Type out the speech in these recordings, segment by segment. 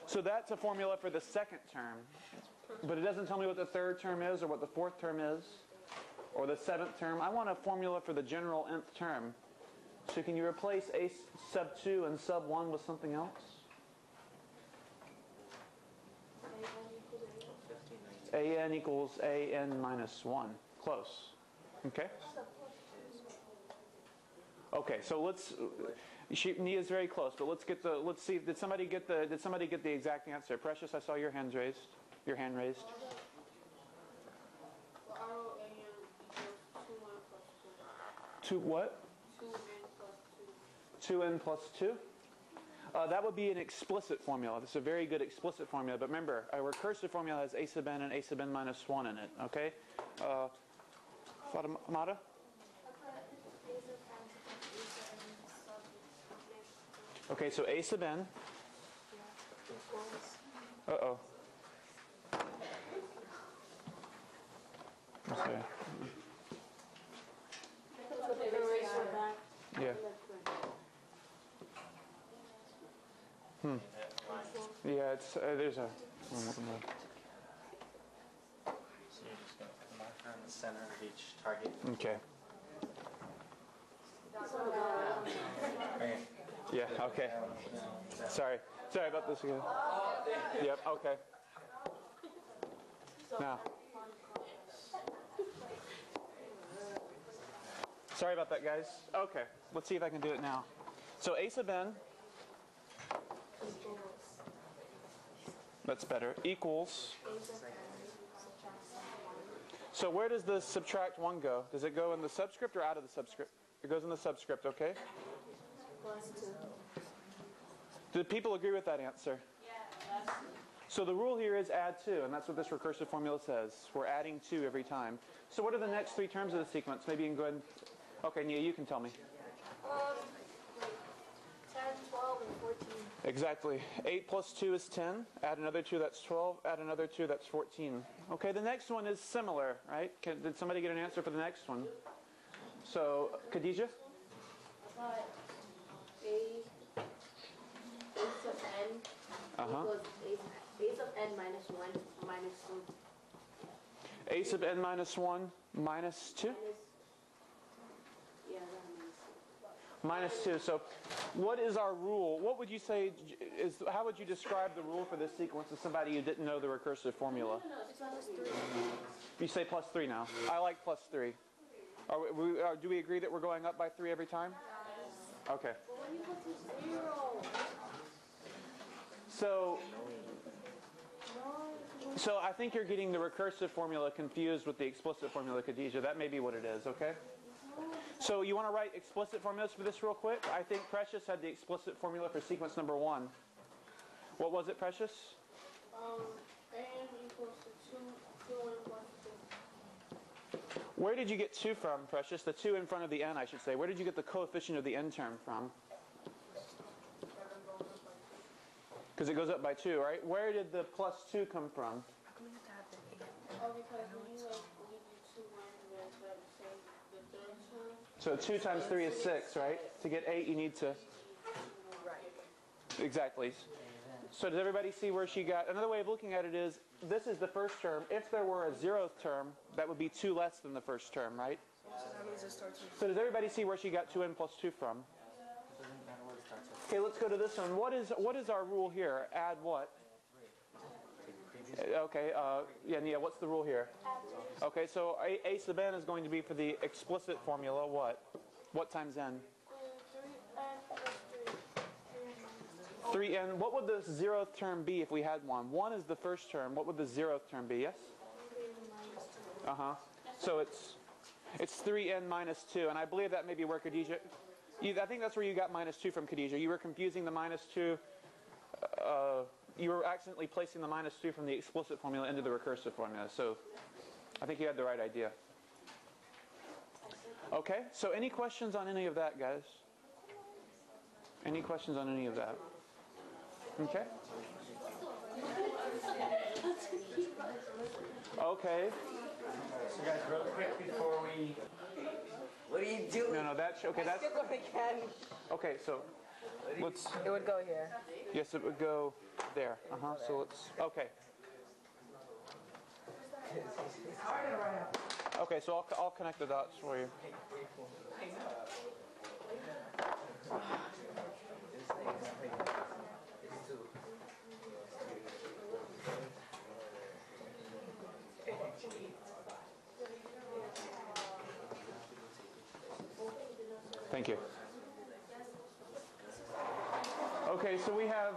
So that's a formula for the second term. But it doesn't tell me what the third term is or what the fourth term is or the seventh term. I want a formula for the general nth term. So can you replace a sub 2 and sub 1 with something else? an equals an minus 1. Close. Okay? Okay, so Nia's very close, but let's see, did somebody get the exact answer? Precious, I saw your hand raised. Two what? 2n plus 2. That would be an explicit formula. This is a very good explicit formula. But remember, a recursive formula has a sub n and a sub n minus 1 in it. Okay? Fatimata? Okay, so a sub n. Uh-oh. Okay. Yeah. Yeah, it's there's a. So you're just going to put a marker in the center of each target. Okay. Okay. Yeah. Okay. Sorry about this again. Yep. Okay. Now. Sorry about that, guys. Okay. Let's see if I can do it now. So a sub n. That's better. Equals. So where does the subtract 1 go? Does it go in the subscript or out of the subscript? It goes in the subscript, okay? Plus 2. Do people agree with that answer? Yeah. So the rule here is add 2, and that's what this recursive formula says. We're adding 2 every time. So what are the next 3 terms of the sequence? Maybe you can go ahead and... Okay, Nia, you can tell me. 10, 12, and 14. Exactly. 8 plus 2 is 10. Add another 2, that's 12. Add another 2, that's 14. Okay, the next one is similar, right? Did somebody get an answer for the next one? So, Khadijah? A sub n equals a sub n minus 1 minus 2. A sub n minus 1 minus 2? Minus 2. So what is our rule? What would you say is, how would you describe the rule for this sequence to somebody who didn't know the recursive formula? It's plus 3. You say plus 3 now. I like plus 3. Do we agree that we're going up by 3 every time? Okay. But when you put to 0. So I think you're getting the recursive formula confused with the explicit formula, Khadijah. That may be what it is, okay? So you want to write explicit formulas for this real quick? I think Precious had the explicit formula for sequence number 1. What was it, Precious? N equals to 2n plus 2. Where did you get 2 from, Precious? The 2 in front of the n, I should say. Where did you get the coefficient of the n term from? Because it goes up by 2, right? Where did the plus 2 come from? Oh, because when you leave 2 lines there, say the third term. So 2 times 3 is 6, right? To get 8, you need to... Right. Exactly. So does everybody see where she got... Another way of looking at it is, this is the first term. If there were a 0th term, that would be 2 less than the first term, right? So does everybody see where she got 2n plus 2 from? Okay, let's go to this one. What is our rule here? Add what? Okay, yeah, Nia, what's the rule here? Okay, so a sub n is going to be for the explicit formula, what? What times n? 3n plus 3. 3n. What would the 0th term be if we had one? 1 is the first term. What would the 0th term be? Yes? Uh-huh. So it's 3n minus 2, and I believe that may be where Khadijah... I think that's where you got minus 2 from, Khadijah. You were confusing the minus 2... you were accidentally placing the minus 2 from the explicit formula into the recursive formula. So I think you had the right idea. Okay, so any questions on any of that, guys? Any questions on any of that? Okay. Okay. So guys, real quick before we... What are you doing? No, that's... Okay, that's... Still going again. Okay, so... Let's... It would go here. Yes, it would go there. So let's, okay. Okay, so I'll connect the dots for you. Thank you. Okay, so we have,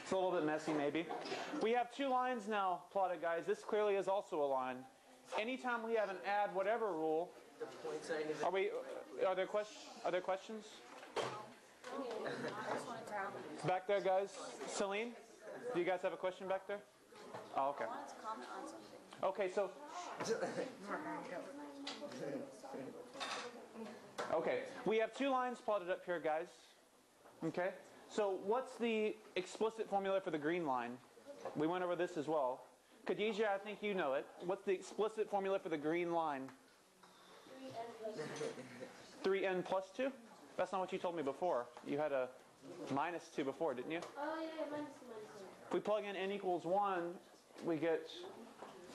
it's a little bit messy maybe. We have two lines now plotted, guys. This clearly is also a line. Anytime we have an add whatever rule, are there questions? Back there, guys. Celine, do you guys have a question back there? Oh, okay. I wanted to comment on something. Okay, so okay, we have two lines plotted up here, guys. Okay, so what's the explicit formula for the green line? We went over this as well. Khadijah, I think you know it. What's the explicit formula for the green line? 3n plus 2? That's not what you told me before. You had a minus 2 before, didn't you? Oh, yeah, minus 2. If we plug in n equals 1, we get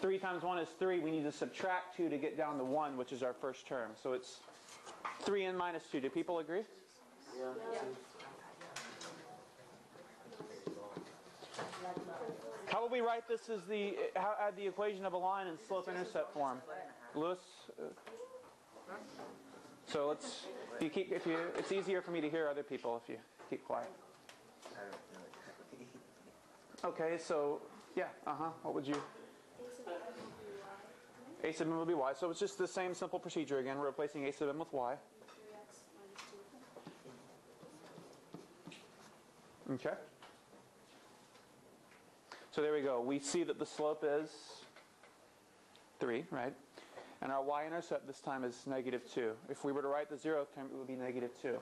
3 times 1 is 3. We need to subtract 2 to get down to 1, which is our first term. So it's 3n minus 2. Do people agree? Yeah. How would we write this as add the equation of a line in slope-intercept form? Lewis? So it's easier for me to hear other people if you keep quiet. Okay, so, yeah, what would you? A sub m would be y. So it's just the same simple procedure again. We're replacing a sub m with y. Okay. So there we go. We see that the slope is 3, right? And our y-intercept this time is negative 2. If we were to write the 0th term, it would be negative 2.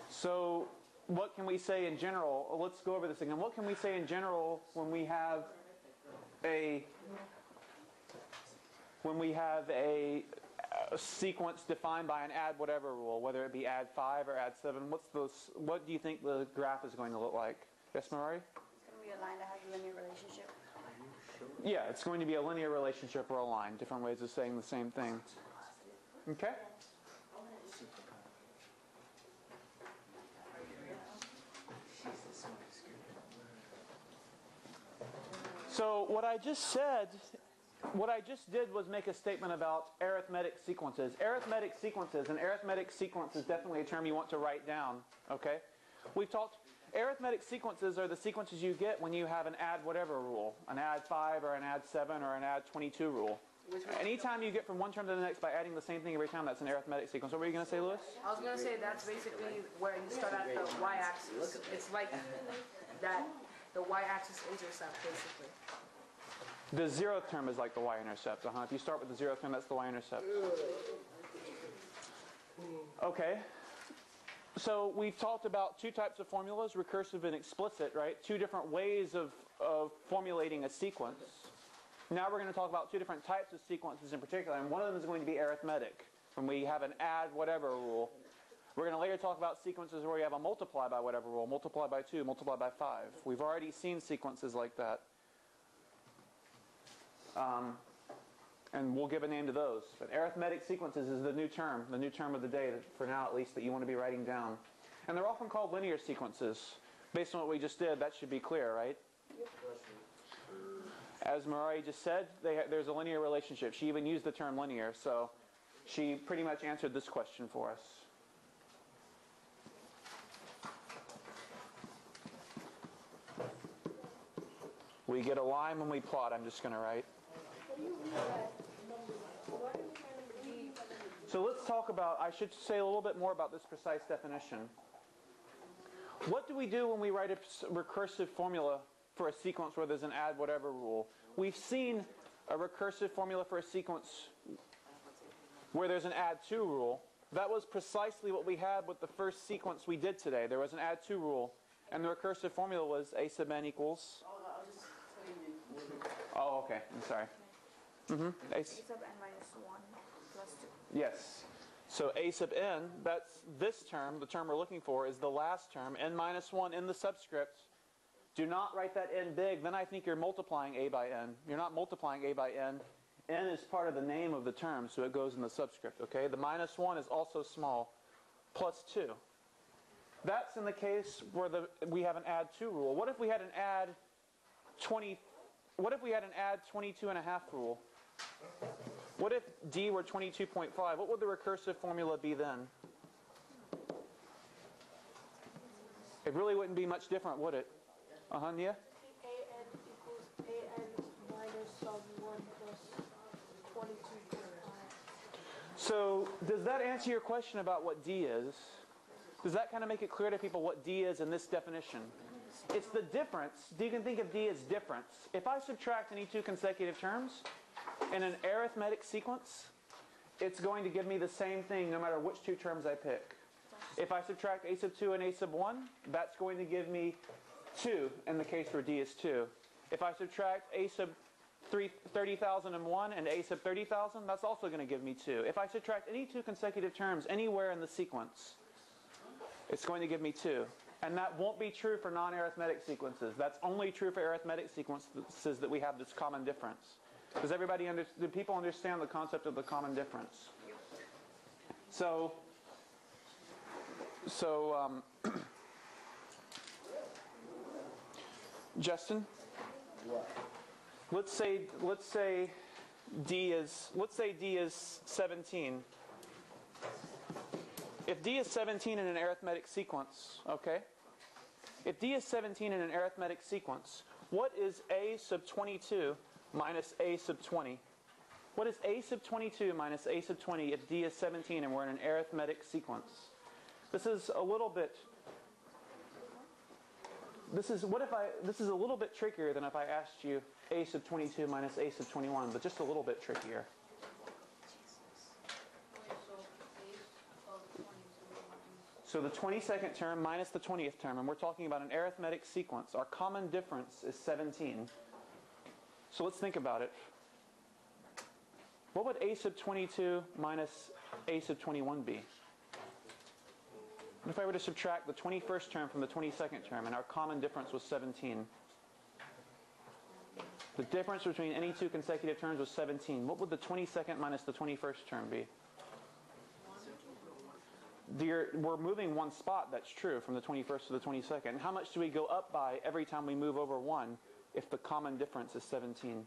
So what can we say in general? Let's go over this again. What can we say in general when we have a sequence defined by an add whatever rule, whether it be add 5 or add 7? What do you think the graph is going to look like? Yes, Marari? It's going to be a line that has a linear relationship. Yeah, it's going to be a linear relationship or a line. Different ways of saying the same thing. Okay? So what I just did was make a statement about arithmetic sequences. Arithmetic sequences, and arithmetic sequence is definitely a term you want to write down. Okay? We've talked. Arithmetic sequences are the sequences you get when you have an add whatever rule, an add 5 or an add 7 or an add 22 rule. Anytime you get from one term to the next by adding the same thing every time, that's an arithmetic sequence. What were you going to say, Lewis? I was going to say that's basically where you start at the y-axis. It's like that the y-axis intercept, basically. The 0th term is like the y-intercept. If you start with the 0th term, that's the y-intercept. Okay. So we've talked about two types of formulas, recursive and explicit, right? Two different ways of formulating a sequence. Now we're going to talk about two different types of sequences in particular, and one of them is going to be arithmetic, when we have an add whatever rule. We're going to later talk about sequences where we have a multiply by whatever rule, multiply by 2, multiply by 5. We've already seen sequences like that. And we'll give a name to those. But arithmetic sequences is the new term of the day, for now at least, that you want to be writing down. And they're often called linear sequences. Based on what we just did, that should be clear, right? As Marari just said, there's a linear relationship. She even used the term linear, so she pretty much answered this question for us. We get a line when we plot, I'm just going to write. So let's talk about, I should say a little bit more about this precise definition. What do we do when we write a recursive formula for a sequence where there's an add whatever rule? We've seen a recursive formula for a sequence where there's an add 2 rule. That was precisely what we had with the first sequence we did today. There was an add 2 rule, and the recursive formula was a sub n equals... Oh, okay. I'm sorry. A sub n minus 1 plus 2. Yes. So a sub n, that's this term, the term we're looking for, is the last term, n minus 1 in the subscript. Do not write that n big, then I think you're multiplying a by n. You're not multiplying a by n. N is part of the name of the term, so it goes in the subscript, okay? The minus 1 is also small, plus 2. That's in the case where we have an add 2 rule. What if we had an add 22 and a half rule? What if d were 22.5? What would the recursive formula be then? It really wouldn't be much different, would it? Nia? an equals an minus sub 1 plus 22.5. So does that answer your question about what d is? Does that kind of make it clear to people what d is in this definition? It's the difference. You can think of d as difference. If I subtract any two consecutive terms in an arithmetic sequence, it's going to give me the same thing no matter which two terms I pick. If I subtract a sub 2 and a sub 1, that's going to give me 2 in the case where d is 2. If I subtract a sub 30,001 and a sub 30,000, that's also going to give me 2. If I subtract any two consecutive terms anywhere in the sequence, it's going to give me 2. And that won't be true for non-arithmetic sequences. That's only true for arithmetic sequences that we have this common difference. Does do people understand the concept of the common difference? So Justin? What? Let's say d is 17. If d is 17 in an arithmetic sequence, okay? If d is 17 in an arithmetic sequence, what is a sub 22 minus a sub 20? What is a sub 22 minus a sub 20 if d is 17 and we're in an arithmetic sequence? This is a little bit trickier than if I asked you a sub 22 minus a sub 21, but just a little bit trickier. So the 22nd term minus the 20th term, and we're talking about an arithmetic sequence. Our common difference is 17. So let's think about it. What would a sub 22 minus a sub 21 be? What if I were to subtract the 21st term from the 22nd term, and our common difference was 17? The difference between any two consecutive terms was 17. What would the 22nd minus the 21st term be? We're moving one spot, that's true, from the 21st to the 22nd. How much do we go up by every time we move over 1 if the common difference is 17?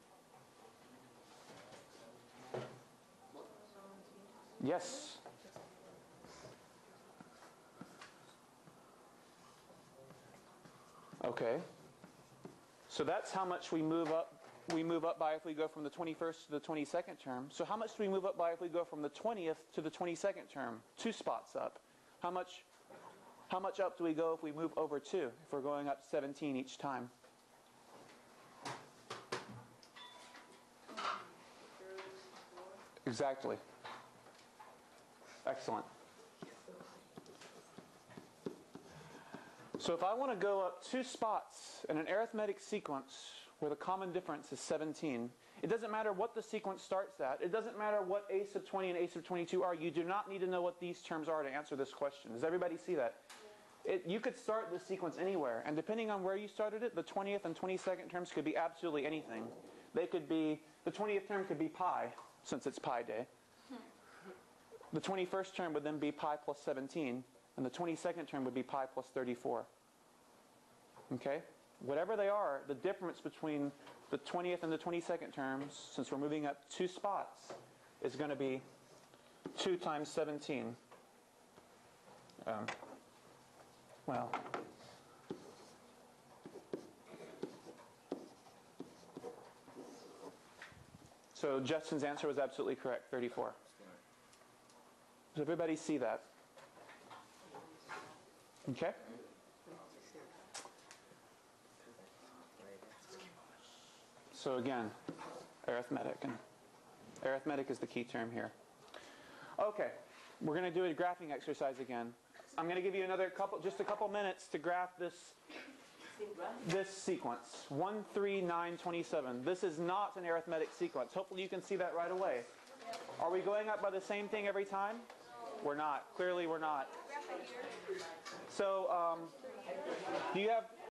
Yes? Okay. So that's how much we move up by if we go from the 21st to the 22nd term. So how much do we move up by if we go from the 20th to the 22nd term? 2 spots up. How much up do we go if we move over 2, if we're going up 17 each time? Exactly. Excellent. So if I want to go up 2 spots in an arithmetic sequence where the common difference is 17, it doesn't matter what the sequence starts at. It doesn't matter what a sub 20 and a sub 22 are. You do not need to know what these terms are to answer this question. Does everybody see that? You could start this sequence anywhere, and depending on where you started it, the 20th and 22nd terms could be absolutely anything. They could be, the 20th term could be pi, since it's pi day. The 21st term would then be pi plus 17, and the 22nd term would be pi plus 34. Okay? Whatever they are, the difference between the 20th and the 22nd terms, since we're moving up 2 spots, is going to be 2 times 17. So Justin's answer was absolutely correct, 34. Does everybody see that? Okay? So again, arithmetic. And arithmetic is the key term here. Okay, we're going to do a graphing exercise again. I'm going to give you just a couple minutes to graph this sequence. 1, 3, 9, 27. This is not an arithmetic sequence. Hopefully you can see that right away. Are we going up by the same thing every time? We're not. Clearly, we're not. So, do you have